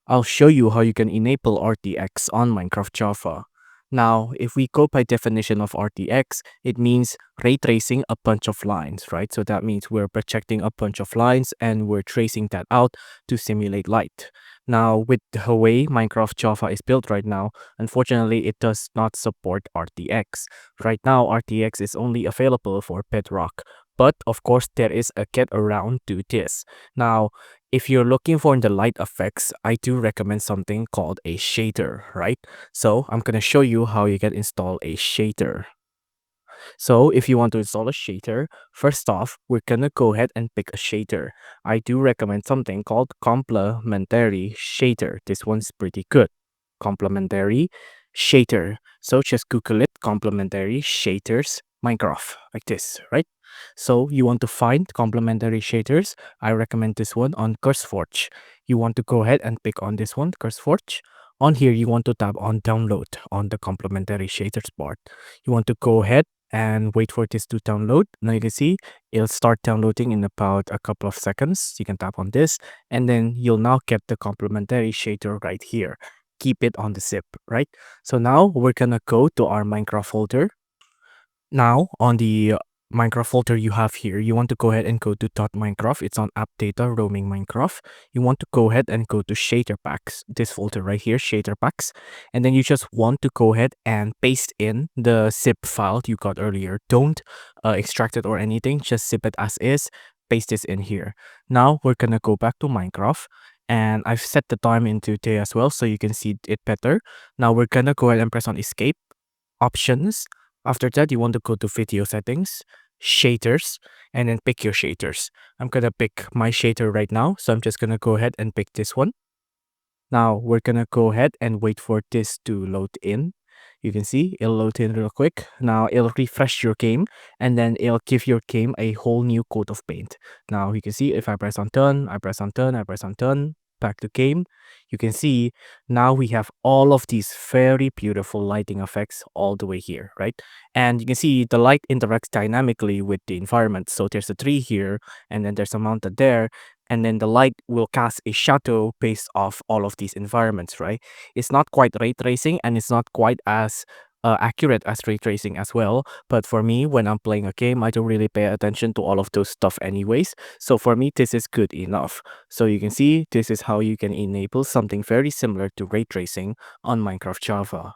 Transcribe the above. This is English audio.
I'll show you how you can enable RTX on Minecraft Java. Now, if we go by definition of RTX, it means ray tracing a bunch of lines, right? So that means we're projecting a bunch of lines and we're tracing that out to simulate light. Now, with the way Minecraft Java is built right now, unfortunately, it does not support RTX. Right now, RTX is only available for Bedrock. But of course, there is a get around to this. Now, if you're looking for the light effects, I do recommend something called a shader, right? So I'm going to show you how you can install a shader. So if you want to install a shader, first off, we're going to go ahead and pick a shader. I do recommend something called complementary shader. This one's pretty good. Complementary shader. So just Google it, complementary shaders Minecraft, like this, right? So you want to find complementary shaders. I recommend this one on CurseForge. You want to go ahead and pick on this one, CurseForge. On here, you want to tap on download on the complementary shaders part. You want to go ahead and wait for this to download. Now you can see it'll start downloading in about a couple of seconds. You can tap on this and then you'll now get the complementary shader right here. Keep it on the zip, right? So now we're gonna go to our Minecraft folder. Now, on the Minecraft folder you have here, you want to go ahead and go to .minecraft. It's on app data roaming Minecraft. You want to go ahead and go to shader packs, this folder right here, shader packs. And then you just want to go ahead and paste in the zip file you got earlier. Don't extract it or anything, just zip it as is, paste this in here. Now we're gonna go back to Minecraft. And I've set the time into day as well so you can see it better. Now we're gonna go ahead and press on escape, options. After that, you want to go to video settings, shaders, and then pick your shaders. I'm gonna pick my shader right now, so I'm just gonna go ahead and pick this one. Now we're gonna go ahead and wait for this to load in. You can see it'll load in real quick. Now it'll refresh your game and then it'll give your game a whole new coat of paint. Now you can see if I press on done, I press on done, I press on done, back to game, you can see now we have all of these very beautiful lighting effects all the way here, right? And you can see the light interacts dynamically with the environment. So there's a tree here and then there's a mountain there, and then the light will cast a shadow based off all of these environments, right? It's not quite ray tracing and it's not quite as accurate as ray tracing as well. But for me, when I'm playing a game, I don't really pay attention to all of those stuff anyways. So for me, this is good enough. So you can see this is how you can enable something very similar to ray tracing on Minecraft Java.